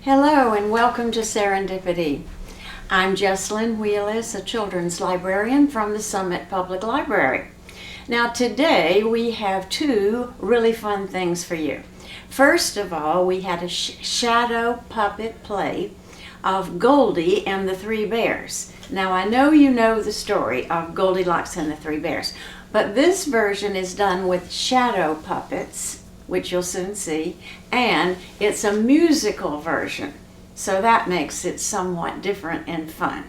Hello and welcome to Serendipity. I'm Jessalyn Wheelis, a children's librarian from the Summit Public Library. Now today we have two really fun things for you. First of all, we had a shadow puppet play of Goldie and the Three Bears. Now I know you know the story of Goldie Locks and the Three Bears, but this version is done with shadow puppets, which you'll soon see, and it's a musical version, so that makes it somewhat different and fun.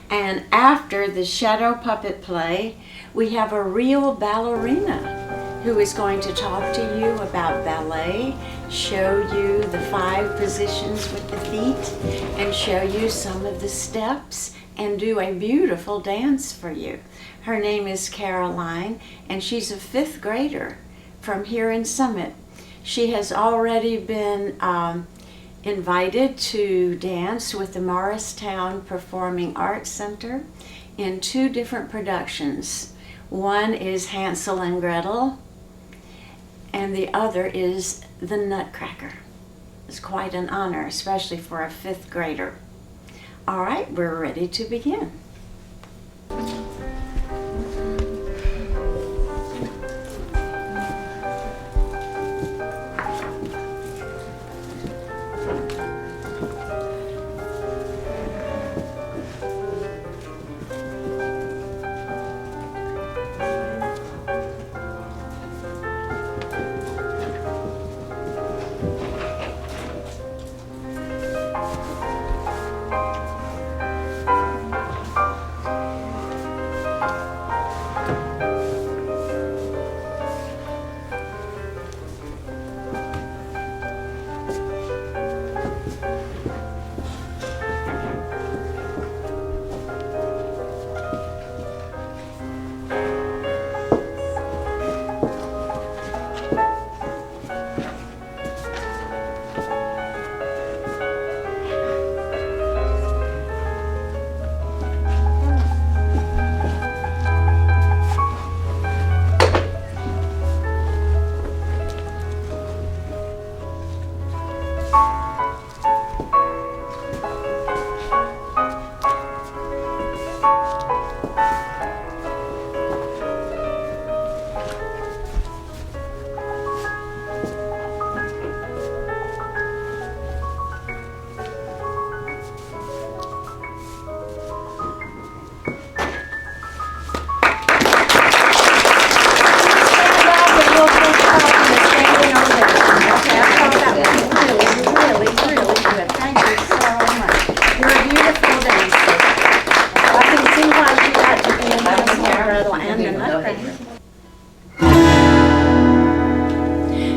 And after the shadow puppet play, we have a real ballerina who is going to talk to you about ballet, show you the 5 positions with the feet, and show you some of the steps, and do a beautiful dance for you. Her name is Caroline, and she's a 5th grader from here in Summit. She has already been invited to dance with the Morristown Performing Arts Center in 2 different productions. One is Hansel and Gretel, and the other is The Nutcracker. It's quite an honor, especially for a 5th grader. All right, we're ready to begin.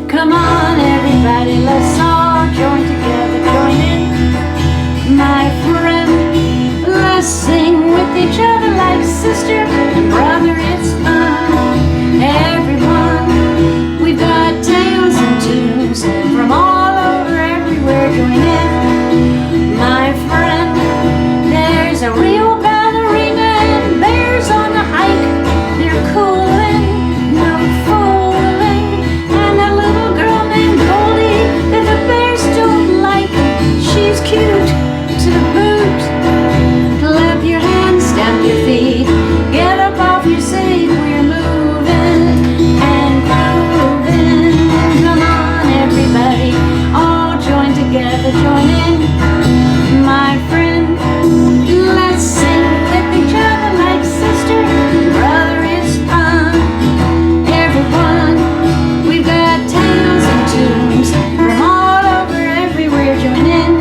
Come on everybody, let's all join together, join in, my friend. Let's sing with each other like sister and brother, it's fun. Everyone, we've got tales and tunes from all over everywhere, join in, my friend. There's a real ballerina and bears on the hike, they're cool and no fooling, and a little girl named Goldie that the bears don't like. She's cute to the boot. Clap your hands, stamp your feet, get up off your seat, we're moving and grooving. Come on everybody, all join together, join in, my friend. Let's sing with each other like sister and brother, it's fun. Everyone, we've got tales and tunes from all over everywhere, join in,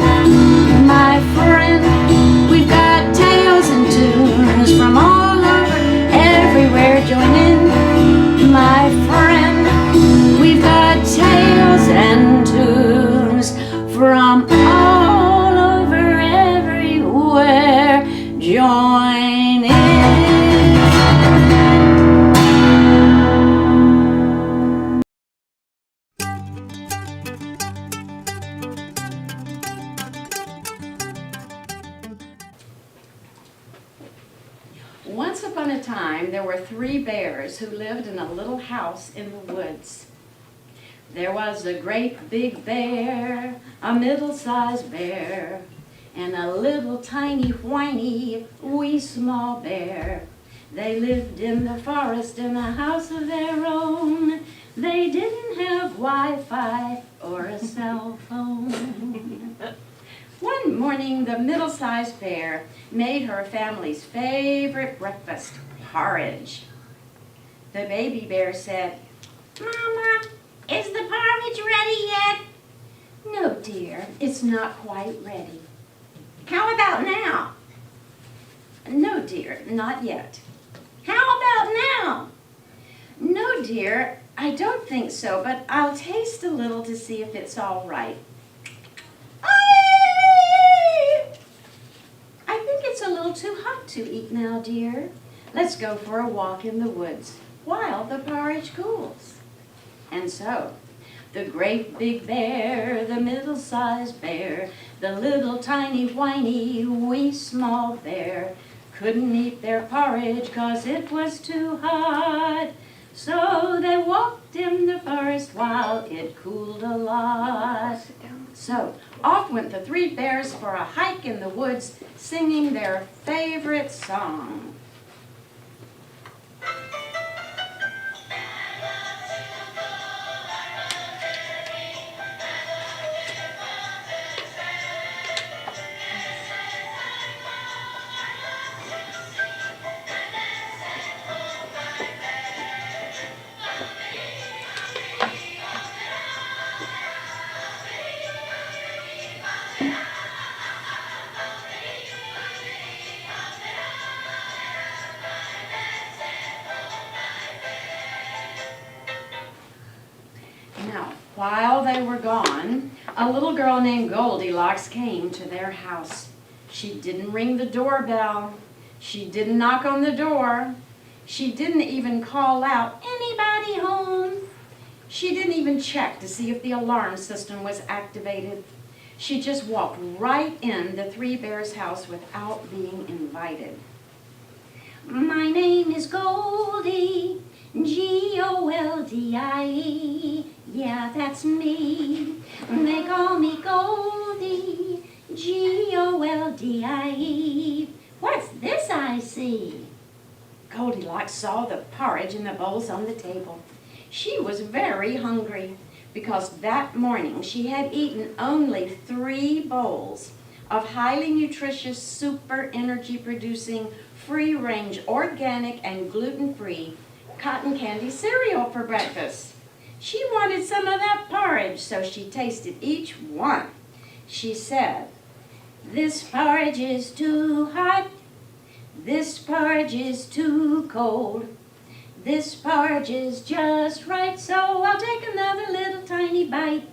my friend. We've got tales and tunes from all over everywhere, join in, my friend. We've got tales and tunes from all over everywhere, join in. Once upon a time, there were 3 bears who lived in a little house in the woods. There was a great big bear, a middle-sized bear, and a little tiny whiny wee small bear. They lived in the forest in a house of their own. They didn't have Wi-Fi or a cell phone. One morning, the middle-sized bear made her family's favorite breakfast, porridge. The baby bear said, "Mama, is the porridge ready yet?" "No, dear, it's not quite ready." "How about now?" "No, dear, not yet." "How about now?" "No, dear, I don't think so, but I'll taste a little to see if it's all right." "I think it's a little too hot to eat now, dear. Let's go for a walk in the woods while the porridge cools." And so, the great big bear, the middle-sized bear, the little tiny whiny wee small bear couldn't eat their porridge 'cause it was too hot. So they walked in the forest while it cooled a lot. So off went the three bears for a hike in the woods, singing their favorite song. Now, while they were gone, a little girl named Goldie Locks came to their house. She didn't ring the doorbell. She didn't knock on the door. She didn't even call out, "Anybody home?" She didn't even check to see if the alarm system was activated. She just walked right in the three bears' house without being invited. "My name is Goldie, Goldie. Yeah, that's me. They call me Goldie, Goldie. What's this I see?" Goldilocks saw the porridge in the bowls on the table. She was very hungry because that morning she had eaten only 3 bowls of highly nutritious, super energy-producing, free-range, organic, and gluten-free cotton candy cereal for breakfast. She wanted some of that porridge, so she tasted each one. She said, "This porridge is too hot. This porridge is too cold. This porridge is just right, so I'll take another little tiny bite."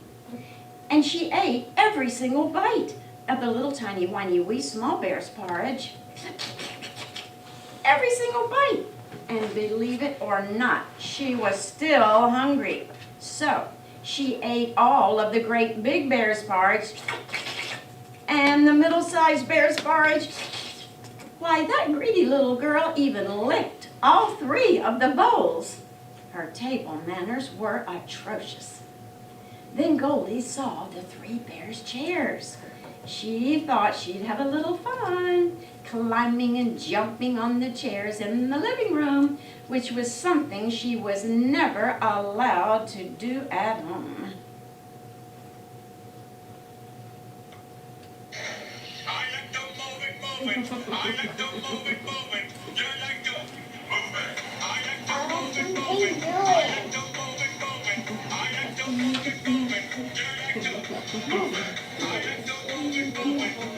And she ate every single bite of the little tiny whiny wee small bear's porridge. Every single bite. And believe it or not, she was still hungry. So she ate all of the great big bear's porridge and the middle-sized bear's porridge. Why, that greedy little girl even licked all 3 of the bowls. Her table manners were atrocious. Then Goldie saw the 3 bears' chairs. She thought she'd have a little fun, climbing and jumping on the chairs in the living room, which was something she was never allowed to do at home. I like to move it. I like to move it. You like to move it. I like to move it. I like to move it. I like to move it. You like to move it. I like to move it.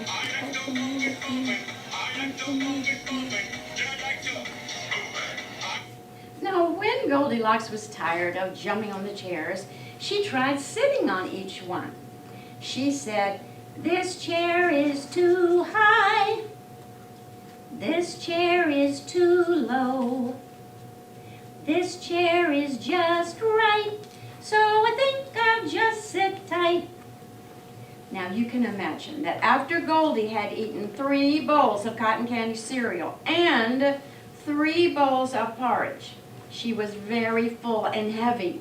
I like to move it. I like to move it. You like to move it. Now, when Goldilocks was tired of jumping on the chairs, she tried sitting on each one. She said, "This chair is too high. This chair is too low. This chair is just right, so I think I'll just sit tight." Now you can imagine that after Goldie had eaten 3 bowls of cotton candy cereal and 3 bowls of porridge, she was very full and heavy.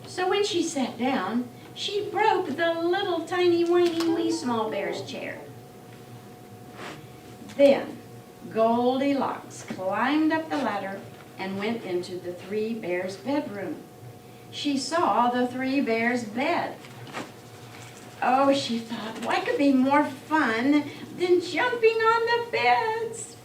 So when she sat down, she broke the little tiny whiny wee small bear's chair. Then Goldie Locks climbed up the ladder and went into the three bears' bedroom. She saw the three bears' bed. Oh, she thought, what could be more fun than jumping on the beds?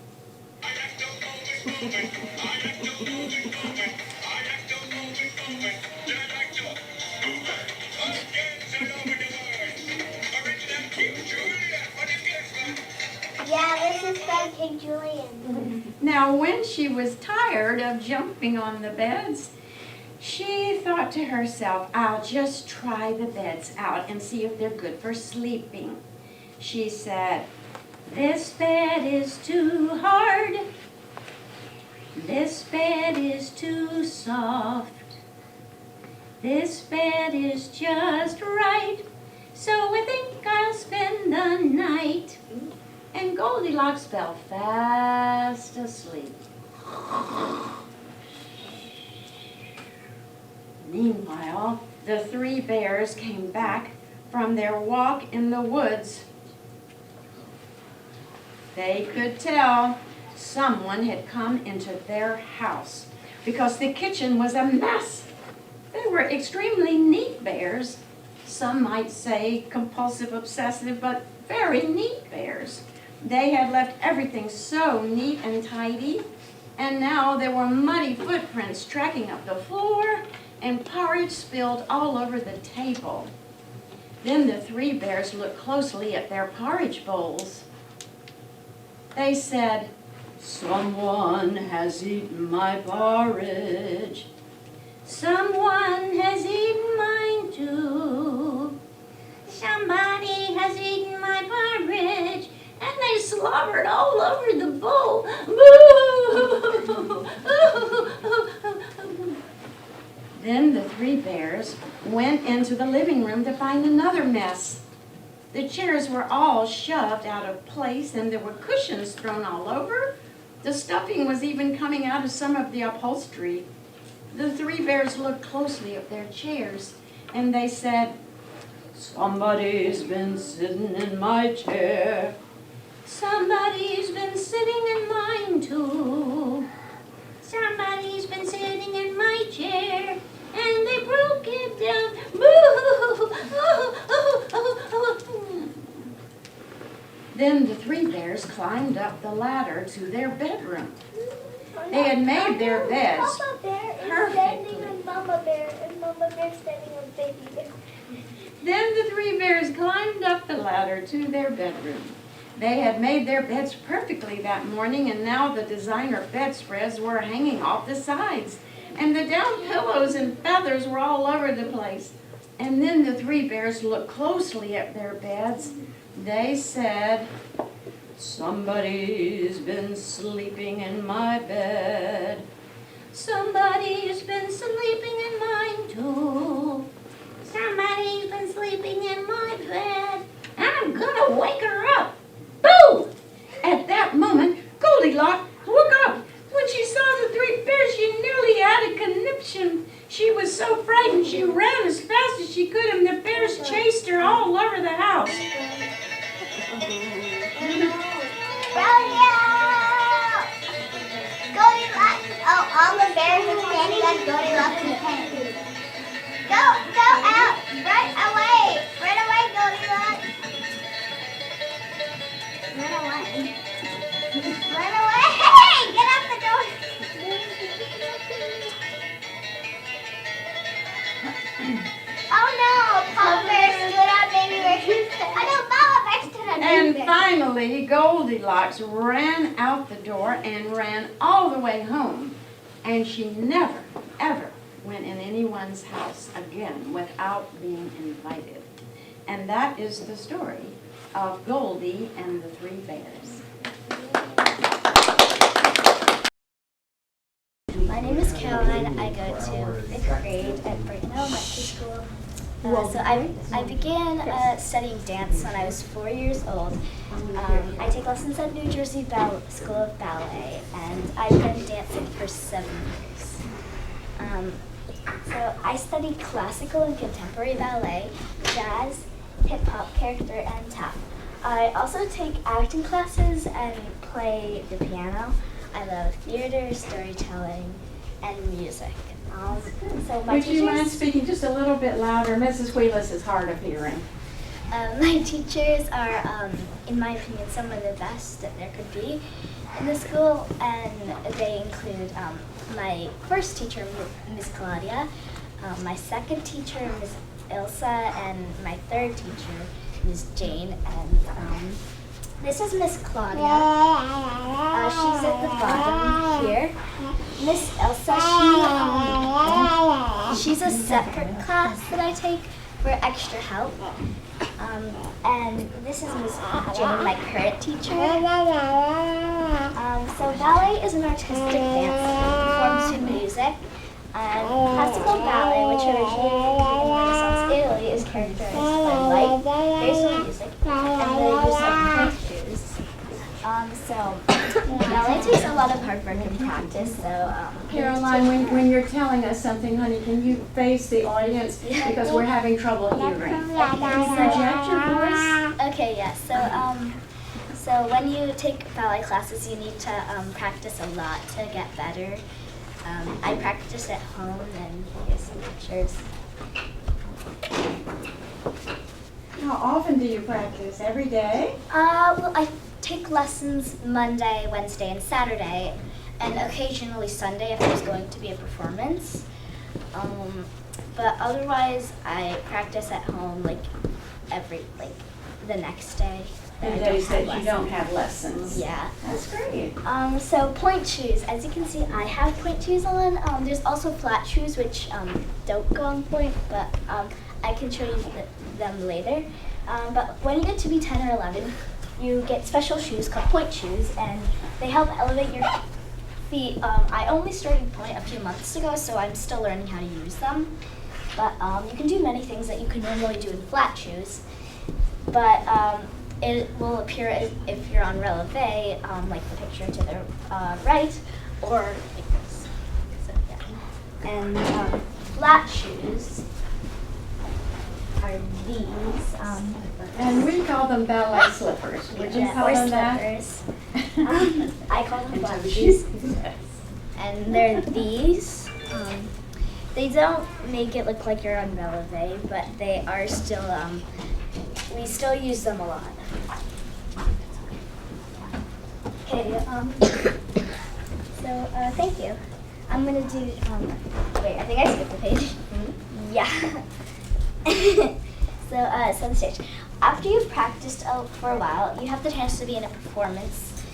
Yeah, this is from King Julian. Now, when she was tired of jumping on the beds, she thought to herself, I'll just try the beds out and see if they're good for sleeping. She said, this bed is too hard. This bed is too soft. This bed is just right. So I think I'll spend the night. And Goldilocks fell fast asleep. Meanwhile, the three bears came back from their walk in the woods. They could tell someone had come into their house because the kitchen was a mess. They were extremely neat bears. Some might say compulsive, obsessive, but very neat bears. They had left everything so neat and tidy, and now there were muddy footprints tracking up the floor and porridge spilled all over the table. Then the three bears looked closely at their porridge bowls. They said, someone has eaten my porridge. Someone has eaten mine too. Somebody has eaten my porridge. And they slobbered all over the bowl. Then the three bears went into the living room to find another mess. The chairs were all shoved out of place and there were cushions thrown all over. The stuffing was even coming out of some of the upholstery. The three bears looked closely at their chairs and they said, somebody's been sitting in my chair. Somebody's been sitting in mine too. Somebody's been sitting in my chair, and they broke it down. Then the three bears climbed up the ladder to their bedroom. They had made their beds Papa Bear is perfectly. standing on Mama Bear, and Mama Bear standing on Baby Bear. Then the three bears climbed up the ladder to their bedroom. They had made their beds perfectly that morning, and now the designer bedspreads were hanging off the sides, and the down pillows and feathers were all over the place. And then the three bears looked closely at their beds. They said, somebody's been sleeping in my bed. Somebody's been sleeping in mine too. Somebody's been sleeping in my bed. I'm gonna wake her up. Boo! At that moment, Goldilocks woke up. When she saw the three bears, she nearly had a conniption. She was so frightened, she ran as fast as she could, and the bears chased her all over the house. Goldilocks! Oh, all the bears are standing on Goldilocks' head. Go out! Run away! Run away, Goldilocks! Run away! Run away! Hey! Get out the door! Oh no! Papa Bear stood on Baby Bear. Oh no! Mama Bear stood on Baby And Bear. finally, Goldilocks ran out the door and ran all the way home. And she never, ever went in anyone's house again without being invited. And that is the story of Goldie and the Three Bears. My name is Caroline. I go to 5th grade at Brighton Elementary School. So I began studying dance when I was 4 years old. I take lessons at New Jersey School of Ballet, and I've been dancing for 7 years. So I study classical and contemporary ballet, jazz, hip-hop, character, and tap. I also take acting classes and play the piano. I love theater, storytelling, and music. So my Would you mind teachers, speaking just a little bit louder? Mrs. Wheelis is hard of hearing. my teachers are, in my opinion, some of the best that there could be in the school, and they include my first teacher, Miss Claudia, my second teacher, Miss Ilsa, and my third teacher, Miss Jane. And this is Miss Claudia. She's at the bottom here. Miss Elsa, she's a separate class that I take for extra help. And this is Miss Jane, my current teacher. So ballet is an artistic dance that performs to music. And classical ballet, which originated in Renaissance Italy, is characterized by light, graceful music, and the use of point shoes. So ballet takes a lot of hard work and practice. So Caroline, when you're telling us something, honey, can you face the audience because we're having trouble hearing? Can you project your voice? Okay, yeah. So when you take ballet classes, you need to practice a lot to get better. I practice at home, and here's some pictures. How often do you practice? Every day? Well, I take lessons Monday, Wednesday, and Saturday, and occasionally Sunday if there's going to be a performance. But otherwise, I practice at home the next day. The days that you don't have lessons. Yeah. That's great. So point shoes. As you can see, I have point shoes on. There's also flat shoes which don't go on point, but I can show you them later. But when you get to be 10 or 11, you get special shoes called point shoes, and they help elevate your feet. I only started point a few months ago, so I'm still learning how to use them. But you can do many things that you can normally do in flat shoes. But it will appear as if you're on releve, like the picture to the right, or like this. So, yeah. And flat shoes are these. And we call them ballet slippers. Would you call or them that? slippers. I call them flat shoes. And they're these. They don't make it look like you're on releve, but they are still, we still use them a lot. Okay, so thank you. I'm gonna do, wait, I think I skipped the page. Yeah. So the stage. After you've practiced for a while, you have the chance to be in a performance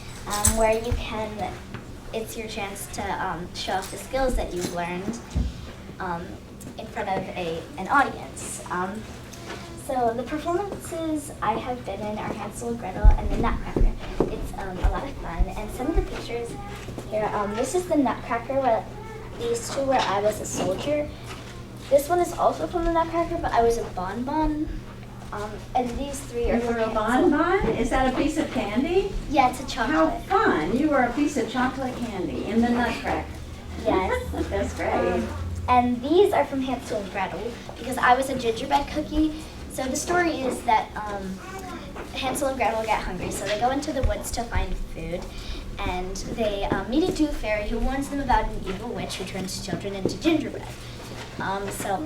where you can, it's your chance to show off the skills that you've learned in front of an audience. So the performances I have been in are Hansel and Gretel and the Nutcracker. It's a lot of fun, and some of the pictures here, this is the Nutcracker, these two where I was a soldier. This one is also from the Nutcracker, but I was a bonbon. And these three are You were a bonbon? Is that a piece of candy? Yeah, it's a chocolate. How fun. You were a piece of chocolate candy in the Nutcracker. Yes. That's great. And these are from Hansel and Gretel because I was a gingerbread cookie. So the story is that Hansel and Gretel get hungry, so they go into the woods to find food, and they meet a Dew Fairy who warns them about an evil witch who turns children into gingerbread. So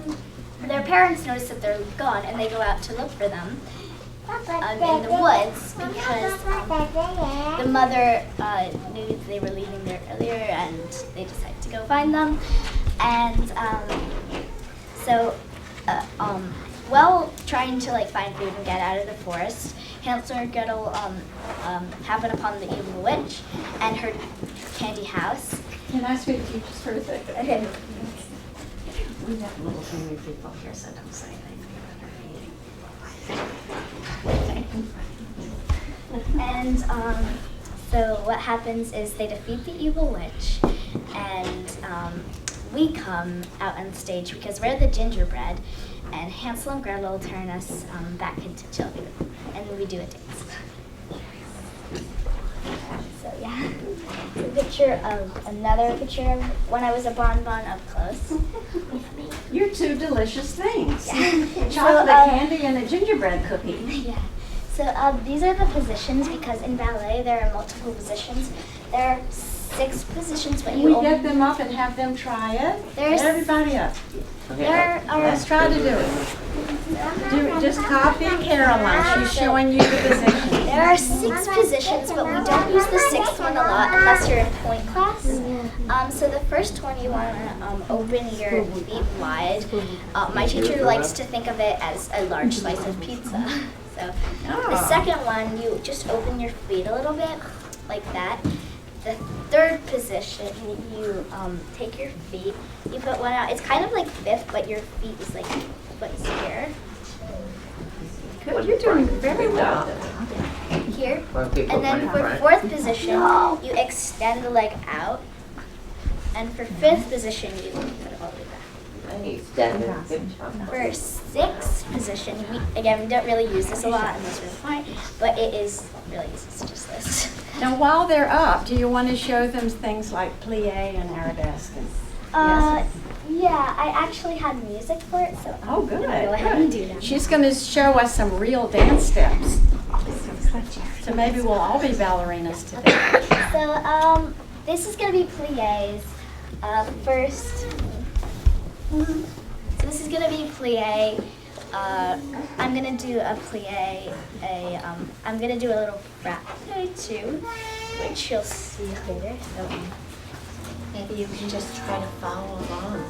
their parents notice that they're gone, and they go out to look for them in the woods because the mother knew they were leaving there earlier, and they decided to go find them. And while trying to find food and get out of the forest, Hansel and Gretel happen upon the evil witch and her candy house. Can I speak to you just for a second? Okay. We have little tiny people here, so don't say anything. And so what happens is they defeat the evil witch, and we come out on stage because we're the gingerbread, and Hansel and Gretel turn us back into children, and we do a dance. So yeah. a picture of another picture of when I was a bonbon up close. You're two delicious things. Yeah. Chocolate So, candy and a gingerbread cookie. Yeah. So these are the positions because in ballet there are multiple positions. There are 6 positions, but Can you we only get them up and have them try it? There's- Get everybody up. there are Let's try to do it. Just copy Caroline. She's showing you the position. There are 6 positions, but we don't use the 6th one a lot unless you're in point class. So the first one you want to open your feet wide. My teacher likes to think of it as a large slice of pizza. So the second one, you just open your feet a little bit, like that. The third position, you take your feet, you put one out. It's kind of like 5th, but your feet is like placed here. Good, you're doing very well. Here. And then for 4th position, you extend the leg out. And for 5th position, you put it all the way back. For 6th position, we don't really use this a lot unless we're fine, but it is really easy. It's just this. Now, while they're up, do you want to show them things like plie and arabesque? Yeah, I actually had music for it, so Oh, good. I'm gonna go ahead and do that. She's going to show us some real dance steps. So maybe we'll all be ballerinas today. So this is gonna be plies. First, so this is gonna be plie. I'm gonna do a plie. I'm gonna do a little frappe too, which you'll see later. So Maybe you can just try to follow along.